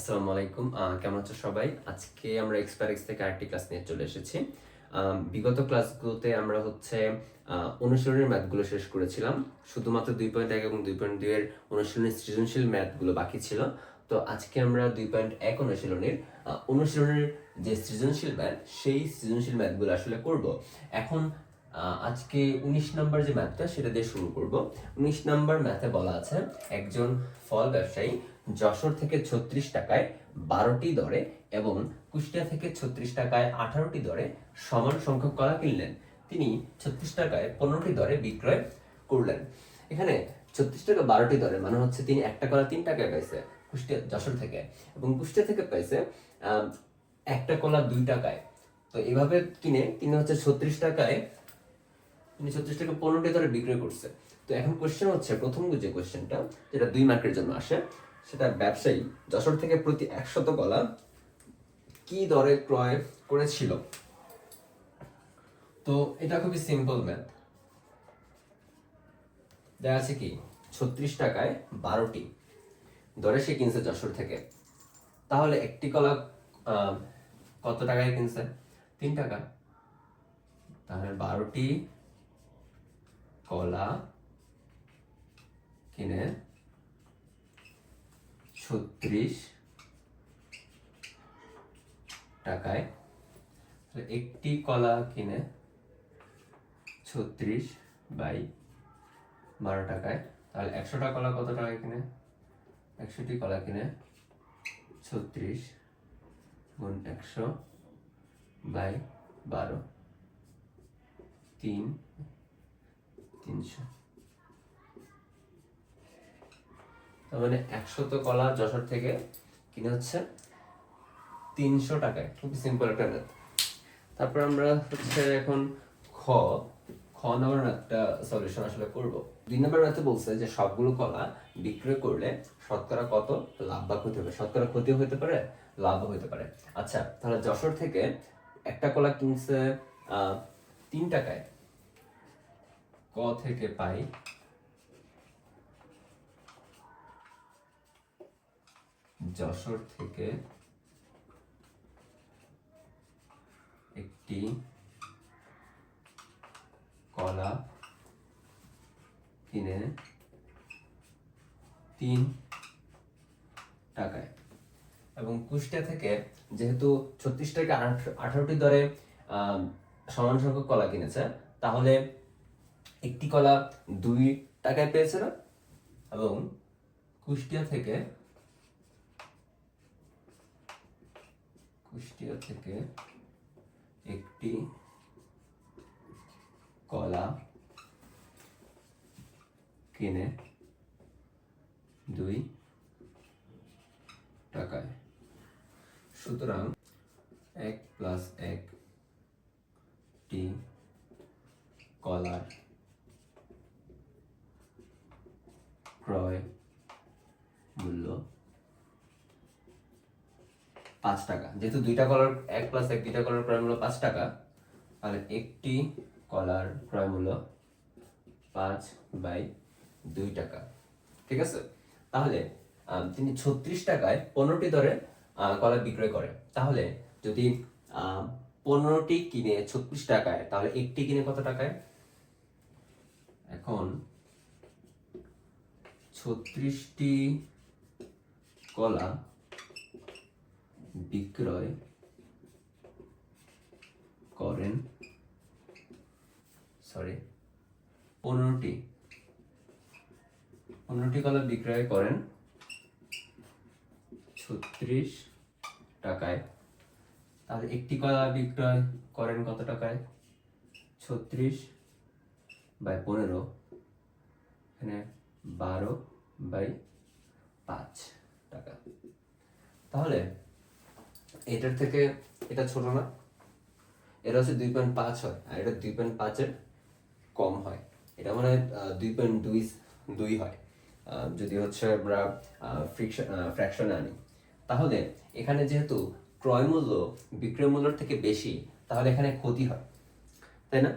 আসসালামু আলাইকুম। কেমন আছো সবাই? আজকে আমরা এক্সপায়ার থেকে আরেকটি ক্লাস নিয়ে চলে এসেছি। বিগত ক্লাসগুলোতে আমরা অনুশীলনের ম্যাথগুলো শেষ করেছিলাম। শুধুমাত্র 2.1 এবং 2.2 এর অনুশীলনের সৃজনশীল ম্যাথগুলো বাকি ছিল। তো আজকে আমরা 2.1 অনুশীলনের যে সৃজনশীল ম্যাথ, সেই সৃজনশীল ম্যাথগুলো আসলে করব। এখন আজকে 19 নাম্বার যে ম্যাথটা সেটা দিয়ে শুরু করব। 19 নাম্বার ম্যাথে বলা আছে একজন ফল ব্যবসায়ী যশোর থেকে 36 টাকায় 12টি দরে এবং কুষ্টিয়া থেকে 36 টাকায় 18টি দরে সমান সংখ্যক কলা কিনলেন। তিনি 36 টাকায় 15টি দরে বিক্রয় করলেন। এখানে 36 টাকা 12টি দরে মানে হচ্ছে তিনি একটা কলা 3 টাকায় পাইছে কুষ্টিয়া যশোর থেকে, এবং কুষ্টিয়া থেকে পাইছে একটা কলা 2 টাকায়। তো এভাবে কিনে তিনি 36 টাকায় 15টি দরে বিক্রয় করছে। তো এখন কোশ্চেন হচ্ছে, প্রথম যে কোশ্চেনটা যেটা 2 মার্কের জন্য আসে, সেটা ব্যবসায়ী যশোর থেকে প্রতি 100 কলা কি দরে ক্রয় করেছিল। তো এটা খুবই সিম্পল ম্যাথ। দেখা আছে কি 36 টাকায় 12টি দরে সে কিনছে যশোর থেকে। তাহলে একটি কলা কত টাকায় কিনছে? 3 টাকা। তাহলে 12টি কলা কিনে 36 টাকায়, একটি কলা কিনে 36/12 টাকায়। তাহলে 100টা কলা কত টাকায় কিনে? 100টি কলা কিনে 36 গুণ 100/12, 300। তার মানে 100 কলা যশোর থেকে কিনে হচ্ছে 300 টাকায়। খুবই সিম্পল একটা ম্যাথ। তারপর আমরা এখন খ নম্বর ম্যাথটা সলিউশন আসলে করব। 2 নম্বর ম্যাথে বলছে যে সবগুলো কলা বিক্রয় করলে শতকরা কত লাভ বা ক্ষতি হবে। শতকরা ক্ষতিও হতে পারে, লাভও হতে পারে। আচ্ছা, তাহলে যশোর থেকে একটা কলা কিনছে 3 টাকায়। ক থেকে পাই যশোর থেকে একটি কলা কিনে 3 টাকায়, এবং কুষ্টিয়া থেকে যেহেতু 36 টাকা 18টি দরে সমান সংখ্যক কলা কিনেছে, তাহলে একটি কলা 2 টাকায় পেয়েছে না, এবং কুষ্টিয়া থেকে একটি কলা কিনে 2 টাকায়। সুতরাং 1 + 1 টি কলার ক্রয় মূল্য 5 টাকা। যেহেতু 2টা কলার 1 + 1 2টা কলার ক্রয় মূল্য 5 টাকা, তাহলে একটি কলার ক্রয় মূল্য 5/2 টাকা। ঠিক আছে? তাহলে তিনি 36 টাকায় 15টি দরে কলা বিক্রয় করে। তাহলে যদি 15টি কিনে 36 টাকায়, তাহলে একটি কিনে কত টাকায়? এখন 36টি কলা বিক্রয় করেন 15টি কলা বিক্রয় করেন 36 টাকায়। তাহলে একটি কলা বিক্রয় করেন কত টাকায়? 36/15, এখানে 12/5 টাকা। তাহলে এটার থেকে এটা ছোট না? এটা 2.5 হয়, আর এটা 2.5-এর কম হয়। এটা মানে 2.2 হয় যদি আমরা ফ্র্যাকশনে আনি। তাহলে এখানে যেহেতু ক্রয় মূল্য বিক্রয় মূল্যের থেকে বেশি, তাহলে এখানে ক্ষতি হয়, তাই না?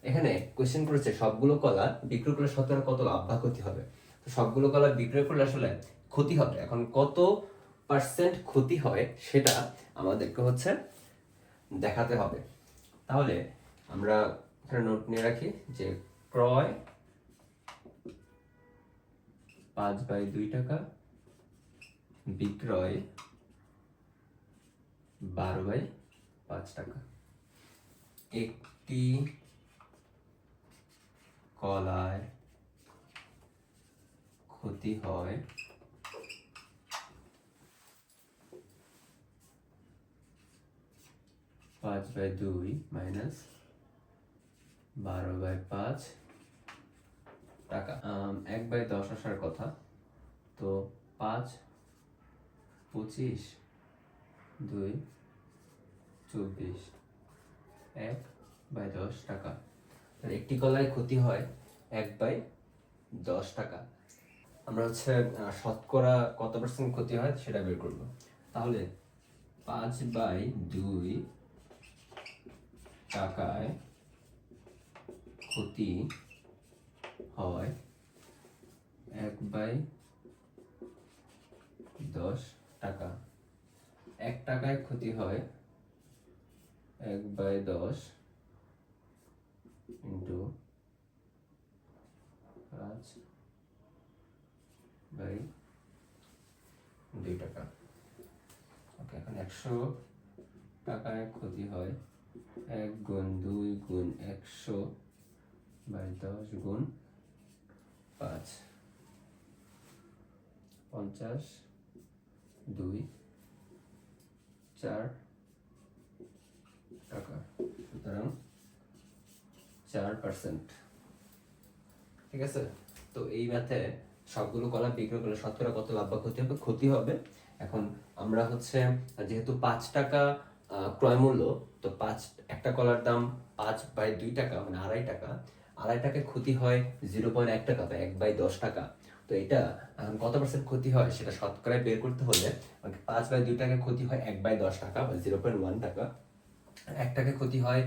এখানে কোয়েশ্চেন করেছে সবগুলো কলা বিক্রয় করলে শতকরা কত লাভ বা ক্ষতি হবে। তো সবগুলো কলা বিক্রয় করলে আসলে ক্ষতি হবে। এখন কত পার্সেন্ট ক্ষতি হয় সেটা আমাদেরকে হচ্ছে দেখাতে হবে। তাহলে আমরা এখানে নোট নিয়ে রাখি যে ক্রয় 5/2 টাকা, বিক্রয় 12/5 টাকা। একটি কলায় ক্ষতি হয় 5/2 মাইনাস 12/5 টাকা। 1/10 আসার কথা, তো 5, 25, 2, 24, 1/10 টাকা। একটি কলায় ক্ষতি হয় 1/10 টাকা। আমরা হচ্ছে শতকরা কত পার্সেন্ট ক্ষতি হয় সেটা বের করব। তাহলে 5/2 টাকায় ক্ষতি হয় 1/10 টাকা। 1 টাকায় ক্ষতি হয় 1/10 ইন্টু 5/2 টাকা। ওকে, এখন 100 টাকায় ক্ষতি হয় 1 গুণ 2 গুণ 100/10 গুণ 5, 50, 2, 4 টাকা। সুতরাং 4%। ঠিক আছে, তো এই ম্যাথে সবগুলো কলা বিক্রয় করলে শতকরা কত লাভ বা ক্ষতি হবে? ক্ষতি হবে। এখন আমরা হচ্ছে যেহেতু 5 টাকা ক্রয় মূল্য, তো একটা কলার দাম 5/2 টাকা মানে 2.5 টাকা। 2.5 টাকায় ক্ষতি হয় 0.1 টাকা বা 1/10 টাকা। তো এটা কত পার্সেন্ট ক্ষতি হয় সেটা শতকরায় বের করতে হলে 5/2 টাকায় ক্ষতি হয় 1/10 টাকা বা 0.1 টাকা। 1 টাকায় ক্ষতি হয়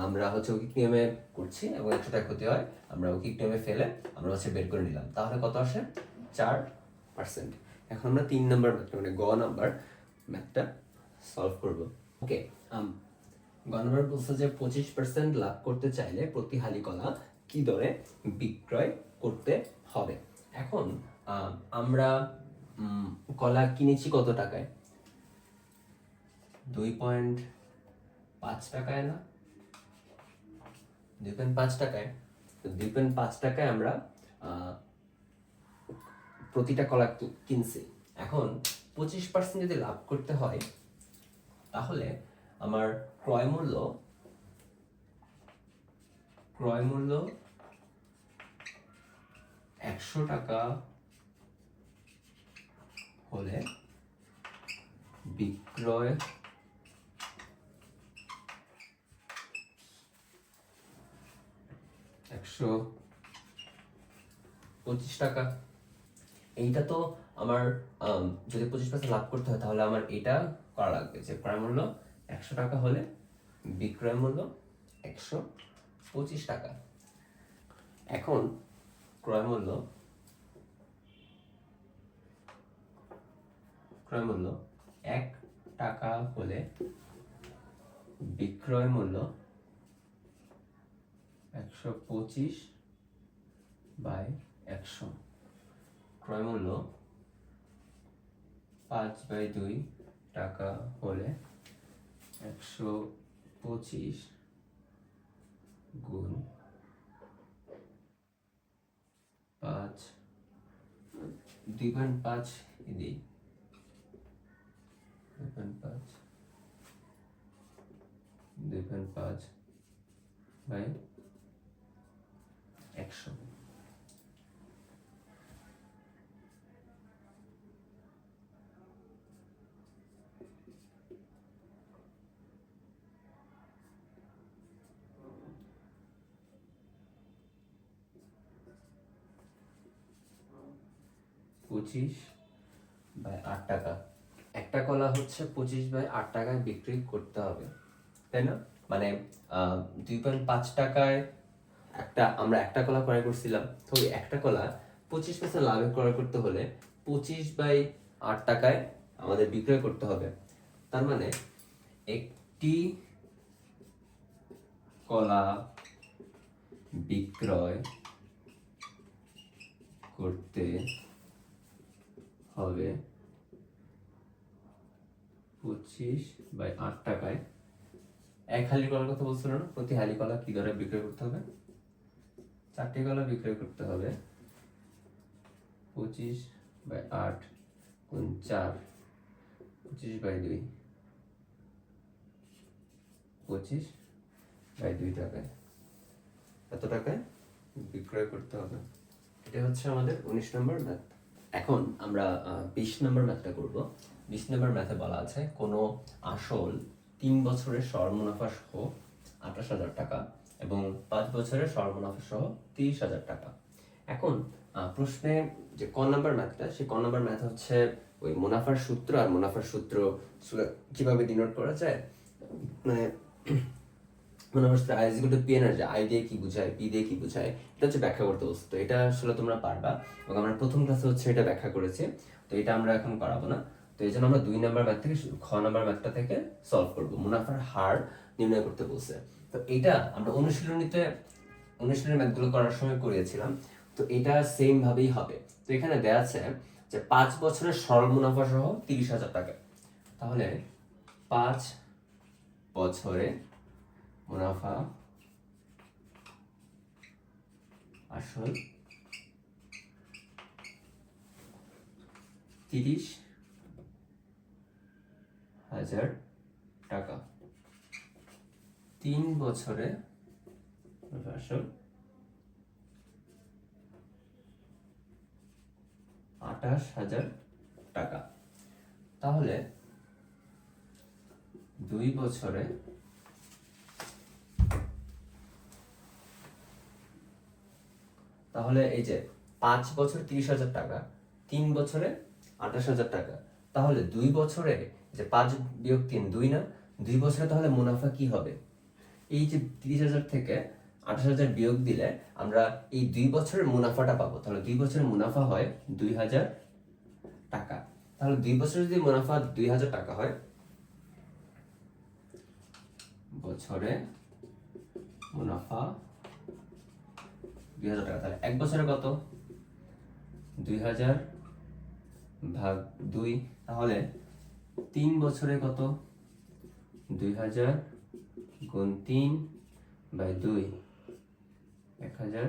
আমরা হচ্ছে ঐকিক নিয়মে করছি, এবং 100 টাকা ক্ষতি হয় আমরা ঐকিক নিয়মে ফেলে আমরা হচ্ছে বের করে নিলাম। তাহলে কত আসে? 4%। এখন আমরা 3 নম্বর ম্যাথটা মানে গ নাম্বার ম্যাথটা সলভ করব। ওকে, গ নাম্বার বলছে যে 25% লাভ করতে চাইলে প্রতি হালি কলা কি দরে বিক্রয় করতে হবে। এখন আমরা কলা কিনেছি কত টাকায়? 2.5 টাকায় না? 2.5 টাকায়। তো 2.5 টাকায় আমরা প্রতিটা কলা কিনছি। এখন 25% যদি লাভ করতে হয় তাহলে আমার ক্রয় মূল্য 100 টাকা হলে বিক্রয় 125 টাকা। এইটা তো আমার যদি 25% লাভ করতে হয় তাহলে আমার এটা করা লাগবে যে ক্রয় মূল্য 100 টাকা হলে বিক্রয় মূল্য 125 টাকা। এখন ক্রয় মূল্য 1 টাকা হলে বিক্রয় মূল্য 125/100। ক্রয় মূল্য 5/2 টাকা হলে 125 গুণ 5, 2.5 দিই, 2.5 বাই 100। পঁচিশ বাই 8 টাকা। একটা কলা হচ্ছে 25/8 টাকায় বিক্রি করতে হবে, তাই না? মানে 2.5 টাকায় আমরা একটা কলা ক্রয় করছিলাম, তো ওই একটা কলা 25% লাভে ক্রয় করতে হলে 25/8 টাকায় আমাদের বিক্রয় করতে হবে। তার মানে একটি কলা বিক্রয় করতে হবে 25/8 টাকায়। এক হালি কলার কথা বলছিল না, প্রতি হালি কলা কি দরে বিক্রয় করতে হবে? 4টি কলা বিক্রয় করতে হবে 25/8 গুণ 4, 25/2, 25/2 টাকায়। এত টাকায় বিক্রয় করতে হবে। এটা হচ্ছে আমাদের 19 নম্বর ম্যাথ। এখন আমরা 20 নম্বর ম্যাথটা করব। 20 নম্বর ম্যাথে বলা আছে কোনো আসল 3 বছরের সরমুনাফা সহ 28,000 টাকা এবং 5 বছরের সরমুনাফা সহ 30,000 টাকা। এখন প্রশ্নে যে ক নাম্বার ম্যাথটা, সেই ক নাম্বার ম্যাথ হচ্ছে ওই মুনাফার সূত্র, আর মুনাফার সূত্র কিভাবে ডিনোট করা যায়, মানে মুনাফার সূত্র I equal to P energy, I দিয়ে কি বোঝায়, পি দিয়ে কি বোঝায়, এটা হচ্ছে ব্যাখ্যা করতে বলছে। তো এটা আসলে তোমরা পারবা, এবং আমরা প্রথম ক্লাসে হচ্ছে এটা ব্যাখ্যা করেছি, তো এটা আমরা এখন করাবো না। তো এই জন্য আমরা 2 নাম্বার ম্যাথ থেকে, খ নাম্বার ম্যাথটা থেকে সলভ করবো। মুনাফার হার নির্ণয় করতে বলছে। তো এটা আমরা অনুশীলনী ম্যাথগুলো করার সময় করিয়েছিলাম, তো এটা সেম ভাবেই হবে। তো এখানে দেয়া আছে যে 5 বছরের সরল মুনাফা সহ 30,000 টাকা। তাহলে 5 বছরে মুনাফা আসল 30,000 টাকা, 3 বছরে আসল 28,000 টাকা। তাহলে 2 বছরে তাহলে এই যে 5 বছর 30,000 টাকা, 3 বছরে 28,000 টাকা, তাহলে 2 বছরে যে 5 বিয়োগ 3 2 না, 2 বছরে তাহলে মুনাফা কি হবে? এই যে 30,000 থেকে 28,000 বিয়োগ দিলে আমরা এই 2 বছরের মুনাফাটা পাবো। তাহলে 2 বছরের মুনাফা হয় 2,000 টাকা। তাহলে 2 বছরে যদি মুনাফা 2,000 টাকা হয়, বছরে মুনাফা 2,000 টাকা, তাহলে 1 বছরে কত? 2,000 ভাগ 2, তাহলে 3 বছরে কত? 2,000 গুণ 3/2, 1,000,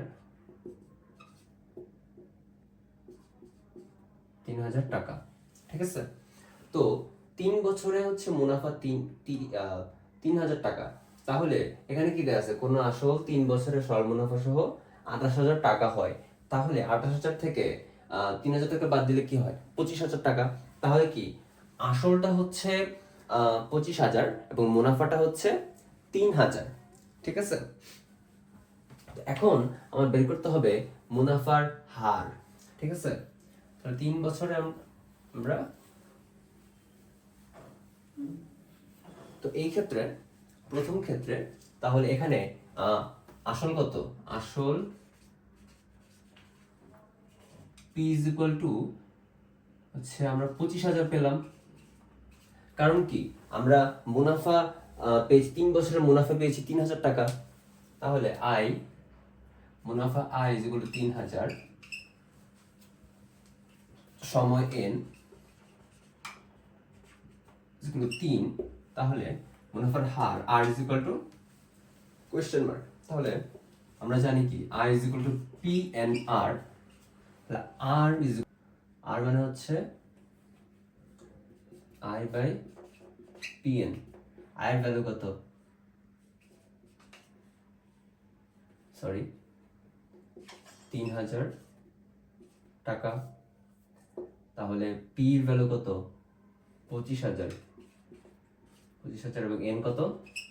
3,000 টাকা। ঠিক আছে? তো 3 বছরে হচ্ছে মুনাফা 3,000 টাকা। তাহলে এখানে কি দেয়া আছে? কোন আসল 3 বছরের সরল মুনাফা সহ 28,000 টাকা হয়। তাহলে 28,000 থেকে 3,000 টাকা বাদ দিলে কি হয়? 25,000 টাকা। তাহলে কি আসলটা হচ্ছে 25,000 এবং মুনাফাটা হচ্ছে 3,000। ঠিক আছে? এখন আমার বের করতে হবে মুনাফার হার। ঠিক আছে? তাহলে 3 বছরে আমরা, তো এই ক্ষেত্রে প্রথম ক্ষেত্রে তাহলে এখানে আসল কত? আসল P is equal to হচ্ছে আমরা 25,000 পেলাম। কারণ কি আমরা মুনাফা পেয়েছি, 3 বছরের মুনাফা পেয়েছি 3,000 টাকা। তাহলে মুনাফা I is equal to 3,000 সময় n is equal to 3। তাহলে মুনাফার হার R is equal to question mark। তাহলে আমরা জানি কি I is equal to PNR। তাহলে R মানে হচ্ছে I/PN। I এর ভ্যালু কত? সরি, 3,000 টাকা। তাহলে P এর ভ্যালু কত? 25,000, এবং N কত?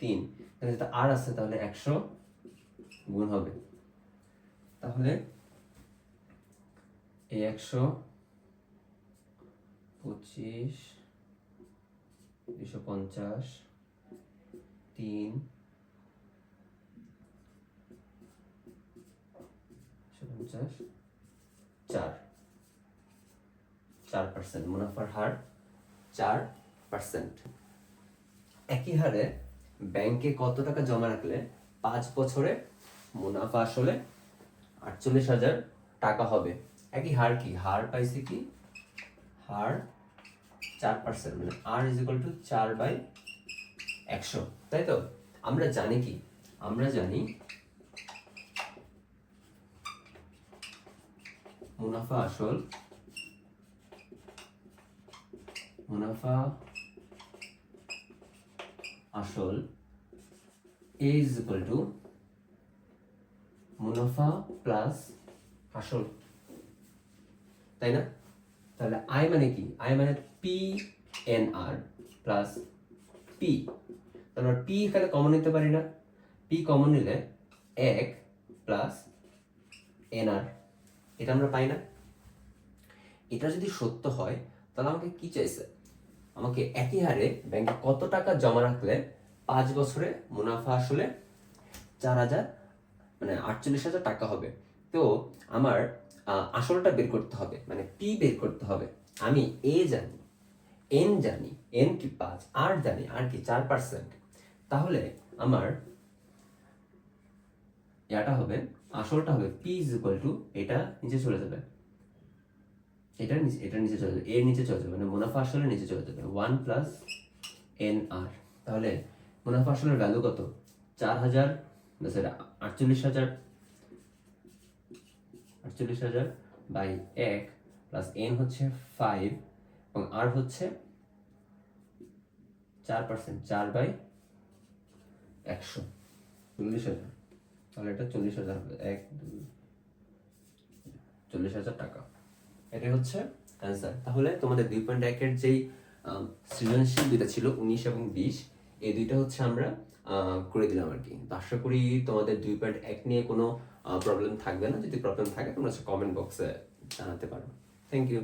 3। তাহলে যেটা R আছে তাহলে 100 গুণ হবে। তাহলে এই 100, 25, 250, 3, 4% মুনাফার হার 4%। একই হারে ব্যাংকে কত টাকা জমা রাখলে 5 বছরে মুনাফা আসলে 48,000 টাকা হবে? একই হার কি, হার পাইছি কি, হার 4%, মানে আর ইজ ইকুয়াল টু 4/100, তাই তো? আমরা জানি কি, আমরা জানি মুনাফা আসল A is equal to মুনাফা প্লাস আসল, তাই না? তাহলে আই মানে কি, আই মানে PNR প্লাস পি, তাহলে পি এখানে কমন নিতে পারি না, পি কমন নিলে 1 প্লাস NR, এটা আমরা পাই না? এটা যদি সত্য হয় তাহলে আমাকে কি চাইছে, আমাকে একই হারে ব্যাংকে কত টাকা জমা রাখলে 5 বছরে মুনাফা আসলে 4,000, মানে 48,000 টাকা হবে। তো আমার আসলটা বের করতে হবে, মানে পি বের করতে হবে। আমি এ জানি, এন জানি, এন কি 5, আর জানি, আর কি 4%। তাহলে আমার এটা হবে, আসলটা হবে পি ইজ ইকুয়াল টু, এটা নিচে চলে যাবে, এটা নিচে চলে যাবে, এর নিচে চলে যাবে, মানে মুনাফা আসলে নিচে চলে যাবে 1 প্লাস NR। তাহলে মুনাফা আসলের ভ্যালু কত, 4,000, সরি 48,000 বাই 1 প্লাস এন হচ্ছে 5 এবং আর হচ্ছে 4%, 4/100, 40,000। তাহলে এটা 40,000 হবে, 40,000 টাকা। এটাই হচ্ছে অ্যান্সার। তাহলে তোমাদের 2.1-এর যেই সৃজনশীল দুইটা ছিল 19 এবং 20, এই দুইটা হচ্ছে আমরা করে দিলাম আর কি। তো আশা করি তোমাদের 2.1 নিয়ে কোনো প্রবলেম থাকবে না। যদি প্রবলেম থাকে তোমরা কমেন্ট বক্সে জানাতে পারো। Thank you.